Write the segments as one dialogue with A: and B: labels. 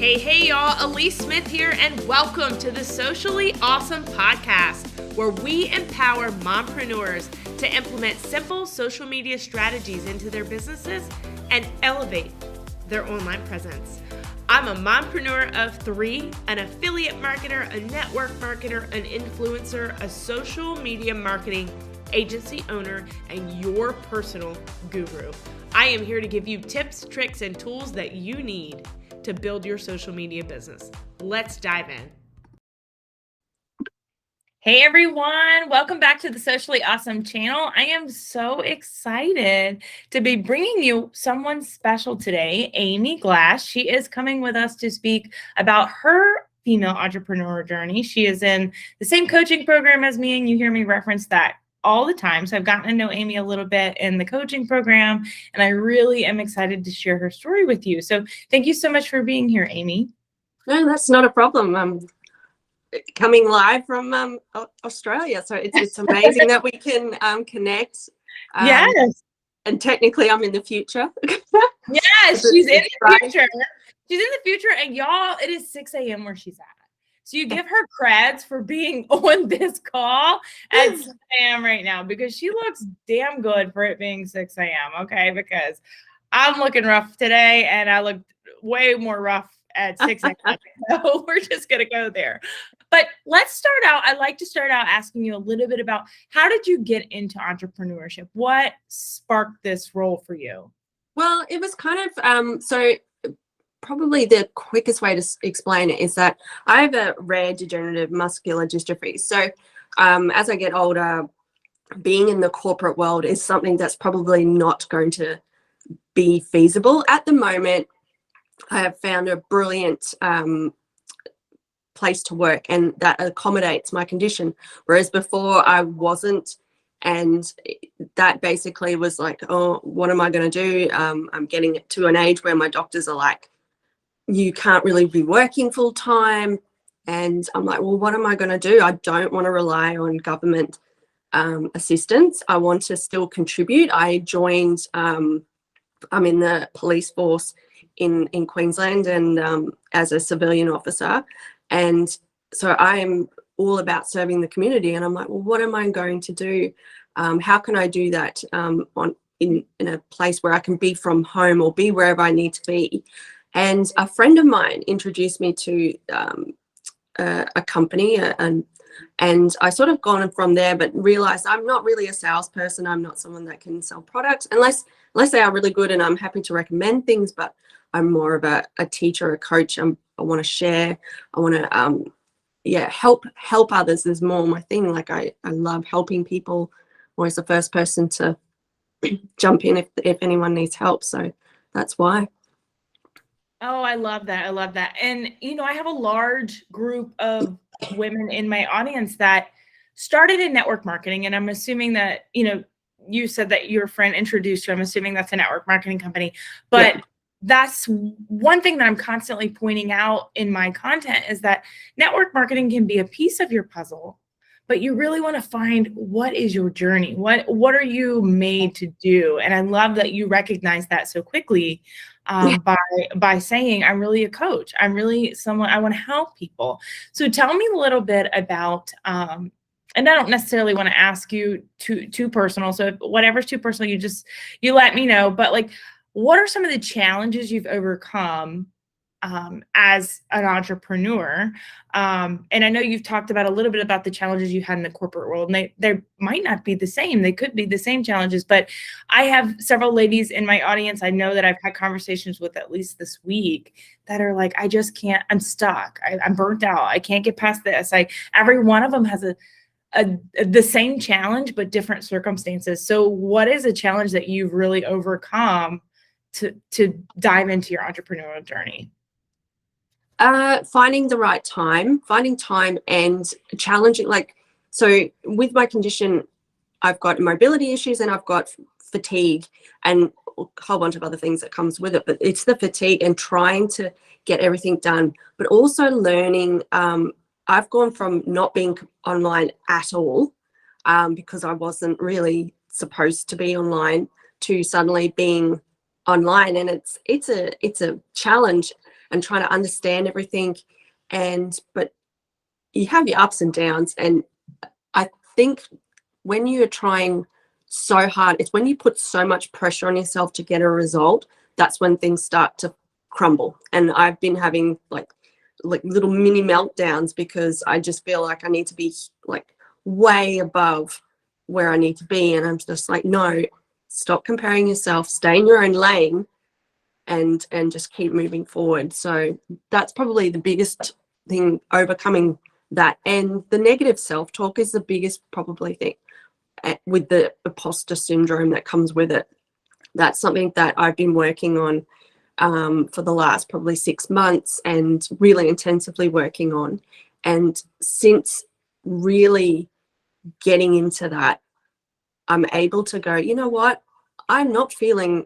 A: Hey, y'all, Alyece Smith here, and welcome to the Socially Awesome podcast, where we empower mompreneurs to implement simple social media strategies into their businesses and elevate their online presence. I'm a mompreneur of three, an affiliate marketer, a network marketer, an influencer, a social media marketing agency owner, and your personal guru. I am here to give you tips, tricks, and tools that you need to build your social media business. Let's dive in. Hey everyone, welcome back to the Socially Awesome channel. I am so excited to be bringing you someone special today, Aimee Glass. She is coming with us to speak about her female entrepreneur journey. She is in the same coaching program as me, and you hear me reference that all the time. So I've gotten to know Aimee a little bit in the coaching program, and I really am excited to share her story with you. So thank you so much for being here, Aimee.
B: No, that's not a problem. I'm coming live from Australia, so it's amazing that we can connect.
A: Yes.
B: And technically I'm in the future.
A: Yes, she's in the future. She's in the future, and y'all, it is 6 a.m. where she's at. So you give her creds for being on this call at 6 a.m. right now, because she looks damn good for it being 6 a.m. Okay, because I'm looking rough today, and I looked way more rough at 6 a.m. So we're just gonna go there. But let's start out. I'd like to start out asking you a little bit about, how did you get into entrepreneurship? What sparked this role for you?
B: Well, it was kind of so probably the quickest way to explain it is that I have a rare degenerative muscular dystrophy. So as I get older, being in the corporate world is something that's probably not going to be feasible at the moment. I have found a brilliant place to work, and that accommodates my condition, whereas before I wasn't. And that basically was like, oh, what am I going to do? I'm getting to an age where my doctors are like, you can't really be working full time. And I'm like, well, what am I going to do? I don't want to rely on government assistance. I want to still contribute. I joined, I'm in the police force in Queensland, and as a civilian officer. And so I'm all about serving the community. And I'm like, well, what am I going to do? How can I do that in a place where I can be from home or be wherever I need to be? And a friend of mine introduced me to a company, and I sort of gone from there, but realized I'm not really a salesperson. I'm not someone that can sell products unless they are really good, and I'm happy to recommend things, but I'm more of a teacher, a coach. I want to share. I want to help others is more my thing. Like I love helping people. I'm always the first person to jump in if anyone needs help. So that's why.
A: Oh, I love that. I love that. And, I have a large group of women in my audience that started in network marketing. And I'm assuming that, you said that your friend introduced you. I'm assuming that's a network marketing company. But yeah, that's one thing that I'm constantly pointing out in my content, is that network marketing can be a piece of your puzzle, but you really want to find, what is your journey? What are you made to do? And I love that you recognize that so quickly. By saying, I'm really a coach. I'm really someone, I want to help people. So tell me a little bit about, and I don't necessarily want to ask you too personal. So if whatever's too personal, you let me know. But like, what are some of the challenges you've overcome as an entrepreneur? And I know you've talked about a little bit about the challenges you had in the corporate world, and they might not be the same. They could be the same challenges, but I have several ladies in my audience I know that I've had conversations with at least this week that are like, I just can't, I'm stuck. I'm burnt out. I can't get past this. Every one of them has the same challenge, but different circumstances. So what is a challenge that you've really overcome to dive into your entrepreneurial journey?
B: Finding time and challenging, so with my condition, I've got mobility issues and I've got fatigue and a whole bunch of other things that comes with it, but it's the fatigue and trying to get everything done, but also learning. I've gone from not being online at all because I wasn't really supposed to be online, to suddenly being online, and it's a challenge. and trying to understand everything. But you have your ups and downs. And I think when you're trying so hard, it's when you put so much pressure on yourself to get a result, that's when things start to crumble. And I've been having like little mini meltdowns because I just feel like I need to be like way above where I need to be. And I'm just like, no, stop comparing yourself, stay in your own lane, and just keep moving forward. So that's probably the biggest thing, overcoming that. And the negative self-talk is the biggest probably thing with the imposter syndrome that comes with it. That's something that I've been working on for the last probably 6 months, and really intensively working on. And since really getting into that, I'm able to go, you know what, I'm not feeling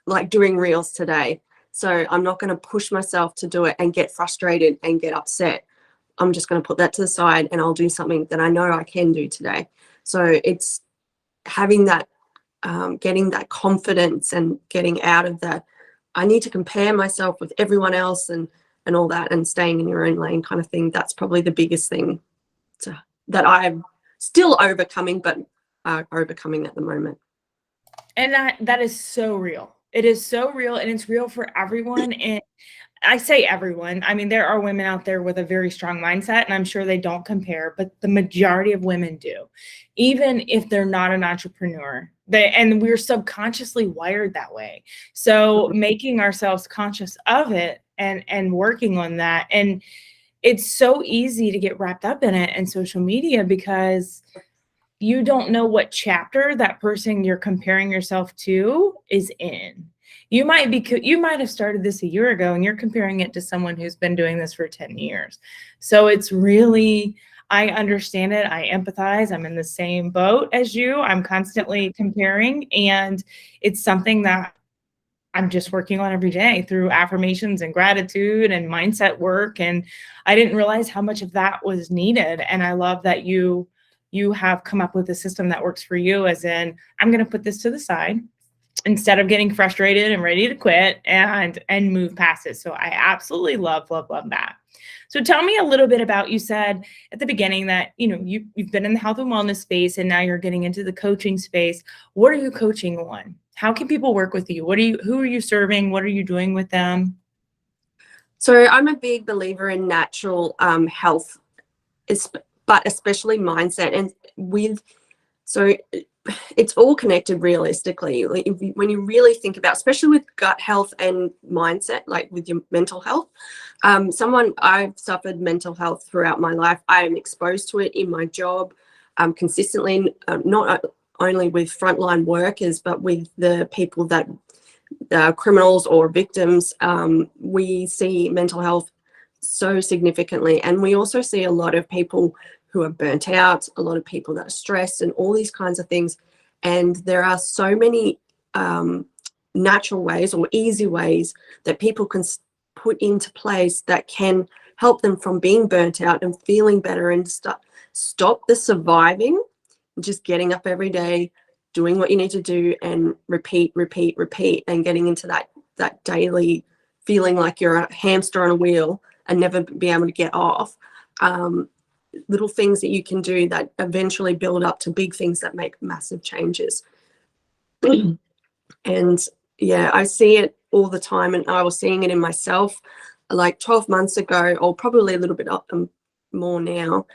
B: like doing reels today, so I'm not going to push myself to do it and get frustrated and get upset. I'm just going to put that to the side, and I'll do something that I know I can do today. So it's having that, getting that confidence and getting out of that, I need to compare myself with everyone else and all that, and staying in your own lane kind of thing. That's probably the biggest thing that I'm still overcoming, but overcoming at the moment.
A: And that is so real. It is so real, and it's real for everyone. And I say everyone, I mean, there are women out there with a very strong mindset, and I'm sure they don't compare, but the majority of women do, even if they're not an entrepreneur. And we're subconsciously wired that way. So making ourselves conscious of it and working on that. And it's so easy to get wrapped up in it in social media, because you don't know what chapter that person you're comparing yourself to is in. You might have started this a year ago, and you're comparing it to someone who's been doing this for 10 years. So it's really, I understand it. I empathize. I'm in the same boat as you. I'm constantly comparing, and it's something that I'm just working on every day through affirmations and gratitude and mindset work. And I didn't realize how much of that was needed. And I love that you have come up with a system that works for you, as in, I'm going to put this to the side instead of getting frustrated and ready to quit, and move past it. So I absolutely love that. So tell me a little bit about, you said at the beginning that, you've been in the health and wellness space, and now you're getting into the coaching space. What are you coaching on? How can people work with you? Who are you serving? What are you doing with them?
B: So I'm a big believer in natural health, but especially mindset. And so it's all connected realistically. When you really think about, especially with gut health and mindset, like with your mental health, I've suffered mental health throughout my life. I am exposed to it in my job consistently, not only with frontline workers, but with the people that criminals or victims. We see mental health so significantly, and we also see a lot of people who are burnt out, a lot of people that are stressed, and all these kinds of things. And there are so many natural ways or easy ways that people can put into place that can help them from being burnt out and feeling better, and stop the surviving, just getting up every day, doing what you need to do, and repeat, and getting into that daily feeling like you're a hamster on a wheel and never be able to get off. Little things that you can do that eventually build up to big things that make massive changes. And yeah, I see it all the time, and I was seeing it in myself like 12 months ago, or probably a little bit more now.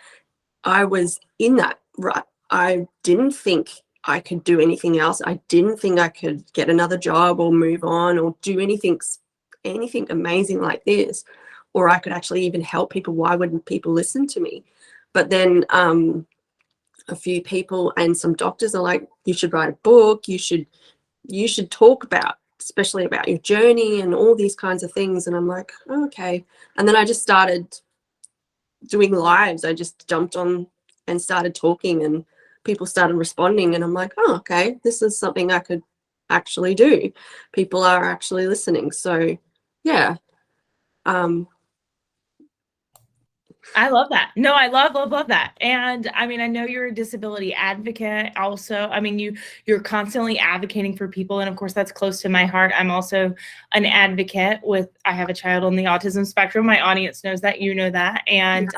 B: I was in that rut. I didn't think I could do anything else. I didn't think I could get another job or move on or do anything amazing like this, or I could actually even help people. Why wouldn't people listen to me? But then a few people and some doctors are like, you should write a book. You should talk about, especially about your journey and all these kinds of things. And I'm like, oh, okay. And then I just started doing lives. I just jumped on and started talking, and people started responding. And I'm like, oh, okay, this is something I could actually do. People are actually listening. So yeah.
A: I love that. No, I love that. And I mean, I know you're a disability advocate also. I mean, you're constantly advocating for people. And of course, that's close to my heart. I'm also an advocate I have a child on the autism spectrum. My audience knows that, you know that. And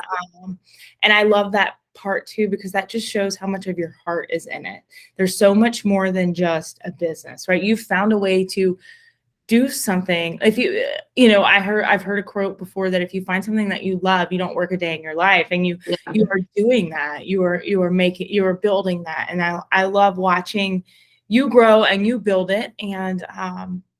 A: I love that part too, because that just shows how much of your heart is in it. There's so much more than just a business, right? You've found a way to do something. If I've heard a quote before that if you find something that you love, you don't work a day in your life. And you are doing that. You are building that. And I love watching you grow and you build it. And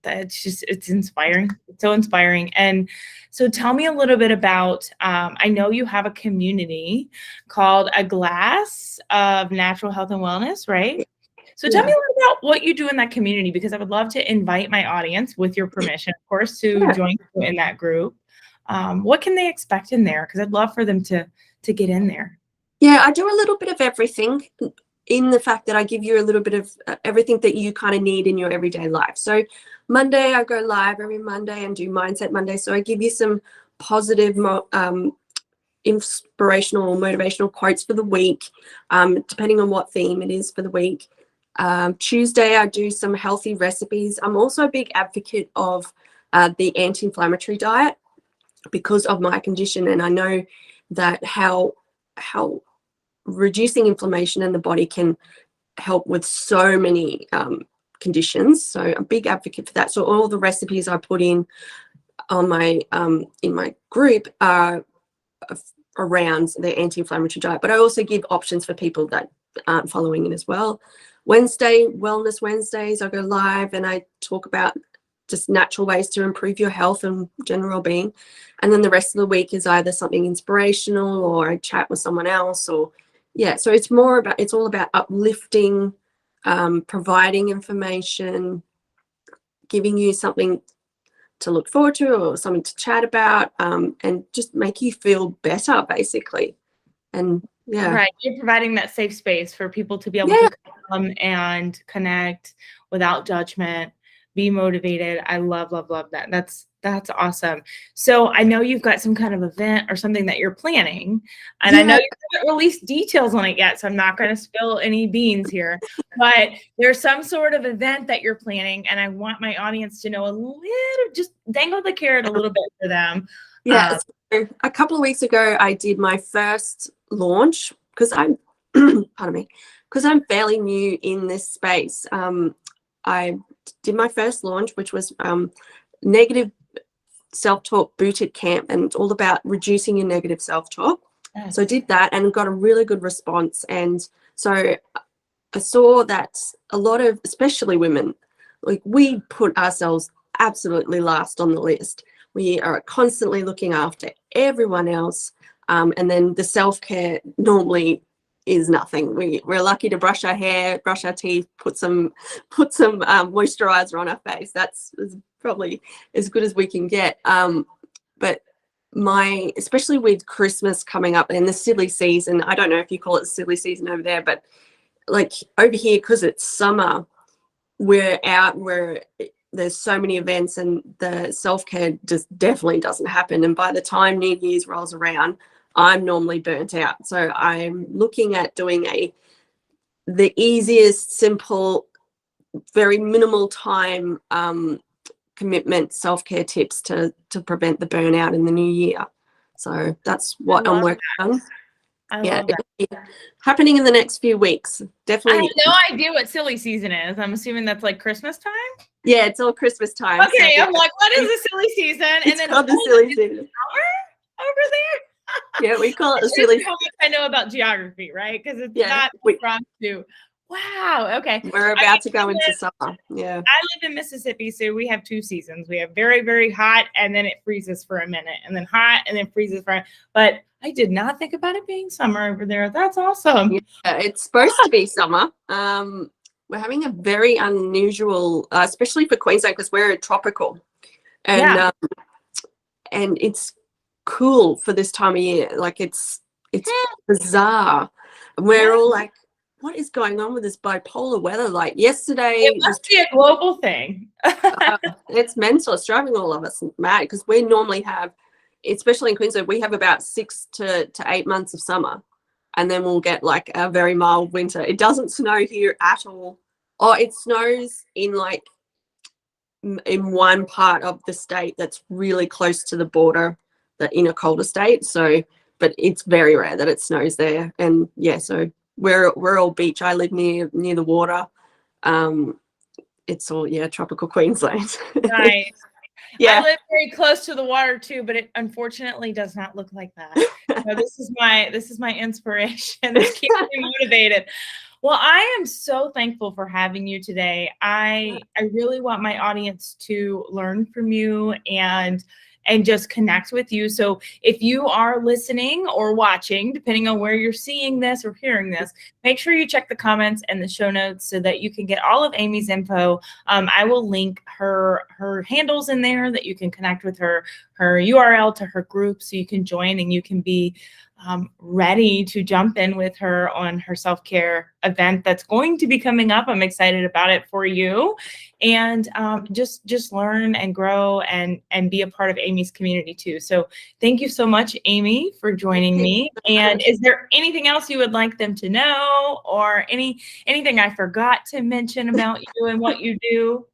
A: it's inspiring. It's so inspiring. And so tell me a little bit about, I know you have a community called A Glass of Natural Health and Wellness, right? So tell me a little about what you do in that community, because I would love to invite my audience, with your permission, of course, to join you in that group. What can they expect in there? Because I'd love for them to get in there.
B: Yeah, I do a little bit of everything, in the fact that I give you a little bit of everything that you kind of need in your everyday life. So Monday, I go live every Monday and do Mindset Monday. So I give you some positive, inspirational, motivational quotes for the week, depending on what theme it is for the week. Tuesday, I do some healthy recipes. I'm also a big advocate of the anti-inflammatory diet because of my condition, and I know that how reducing inflammation in the body can help with so many conditions. So I'm a big advocate for that. So all the recipes I put in on my in my group are around the anti-inflammatory diet, but I also give options for people that aren't following it as well. Wednesday, Wellness Wednesdays, I go live and I talk about just natural ways to improve your health and general well-being. And then the rest of the week is either something inspirational or I chat with someone else, or so it's all about uplifting, providing information, giving you something to look forward to or something to chat about, and just make you feel better, basically. And
A: right, you're providing that safe space for people to be able to come and connect without judgment, be motivated. I love that. That's awesome. So I know you've got some kind of event or something that you're planning, and I know you haven't released details on it yet, so I'm not going to spill any beans here, but there's some sort of event that you're planning, and I want my audience to know a little, just dangle the carrot a little bit for them.
B: So a couple of weeks ago, I did my first launch because I'm, pardon me, because I'm fairly new in this space. I did my first launch, which was negative self-talk booted camp, and it's all about reducing your negative self-talk. So I did that and got a really good response. And so I saw that a lot of, especially women, like we put ourselves absolutely last on the list. We are constantly looking after everyone else. And then the self-care normally is nothing. We're lucky to brush our hair, brush our teeth, put some moisturizer on our face. That's probably as good as we can get. But especially with Christmas coming up and the silly season, I don't know if you call it silly season over there, but like over here, because it's summer, we're out where there's so many events and the self-care just definitely doesn't happen. And by the time New Year's rolls around, I'm normally burnt out. So I'm looking at doing the easiest, simple, very minimal time commitment self-care tips to prevent the burnout in the new year. So that's what I'm working on.
A: I love that.
B: Happening in the next few weeks. Definitely.
A: I have no idea what silly season is. I'm assuming that's like Christmas time.
B: Yeah, it's all Christmas time.
A: Okay, so I'm like, what is the silly season? And then
B: the silly season
A: over there.
B: Yeah, we call it the silly.
A: I know about geography, right? Because it's not from to. Wow. Okay.
B: We're about to go into summer. Yeah.
A: I live in Mississippi, so we have two seasons. We have very, very hot, and then it freezes for a minute, and then hot, and then freezes for. But I did not think about it being summer over there. That's awesome.
B: Yeah, it's supposed to be summer. We're having a very unusual, especially for Queensland, because we're tropical, and and it's cool for this time of year. Like it's bizarre. And we're all like, what is going on with this bipolar weather? Like yesterday,
A: it must be a global thing.
B: It's mental. It's driving all of us mad because we normally have especially in Queensland, we have about 6 to 8 months of summer, and then we'll get like a very mild winter. It doesn't snow here at all. Oh, it snows in like in one part of the state that's really close to the border, that in a colder state. So, but it's very rare that it snows there. And yeah, so we're all beach. I live near the water. It's all tropical Queensland.
A: Nice.
B: Yeah.
A: I live very close to the water too, but it unfortunately does not look like that. So this is my inspiration. This keeps me motivated. Well, I am so thankful for having you today. I really want my audience to learn from you and just connect with you. So if you are listening or watching, depending on where you're seeing this or hearing this, make sure you check the comments and the show notes so that you can get all of Aimee's info. I will link her handles in there that you can connect with her URL to her group so you can join and you can be ready to jump in with her on her self-care event that's going to be coming up. I'm excited about it for you, and just learn and grow and be a part of Aimee's community too. So thank you so much, Aimee, for joining me. And is there anything else you would like them to know, or anything I forgot to mention about you and what you do?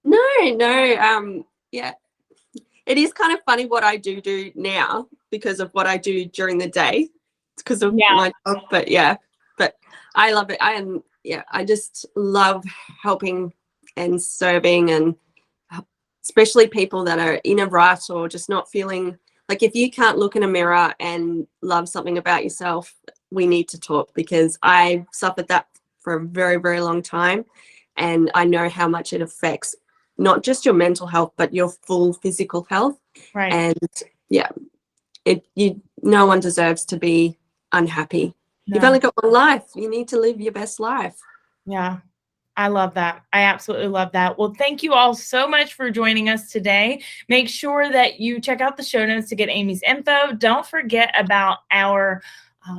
B: No. Yeah, it is kind of funny what I do now because of what I do during the day. It's because of my job, but I love it. I just love helping and serving, and especially people that are in a rut or just not feeling like, if you can't look in a mirror and love something about yourself, we need to talk, because I suffered that for a very, very long time. And I know how much it affects not just your mental health, but your full physical health.
A: Right.
B: And no one deserves to be unhappy. No. You've only got one life. You need to live your best life.
A: Yeah. I love that. I absolutely love that. Well, thank you all so much for joining us today. Make sure that you check out the show notes to get Aimee's info. Don't forget about our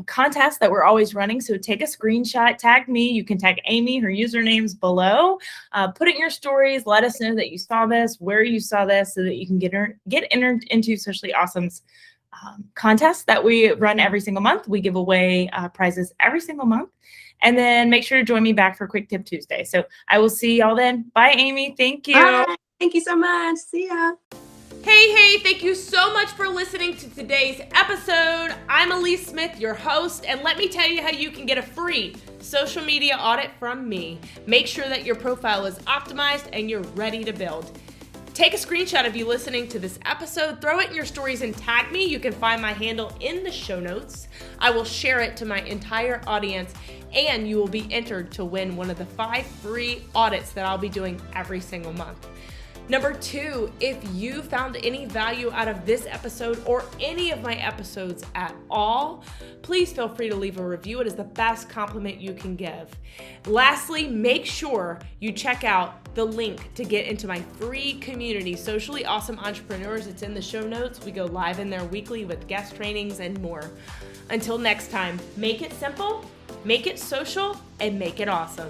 A: contest that we're always running. So take a screenshot, tag me. You can tag Aimee. Her username's below. Put it in your stories. Let us know that you saw this, where you saw this, so that you can get entered into Socially Awesome's contest that we run every single month. We give away prizes every single month. And then make sure to join me back for Quick Tip Tuesday. So I will see y'all then. Bye, Aimee. Thank you.
B: Bye. Thank you so much. See ya.
C: Hey, thank you so much for listening to today's episode. I'm Alyece Smith, your host, and let me tell you how you can get a free social media audit from me. Make sure that your profile is optimized and you're ready to build. Take a screenshot of you listening to this episode, throw it in your stories and tag me. You can find my handle in the show notes. I will share it to my entire audience, and you will be entered to win one of the 5 free audits that I'll be doing every single month. Number 2, if you found any value out of this episode or any of my episodes at all, please feel free to leave a review. It is the best compliment you can give. Lastly, make sure you check out the link to get into my free community, Socially Awesome Entrepreneurs. It's in the show notes. We go live in there weekly with guest trainings and more. Until next time, make it simple, make it social, and make it awesome.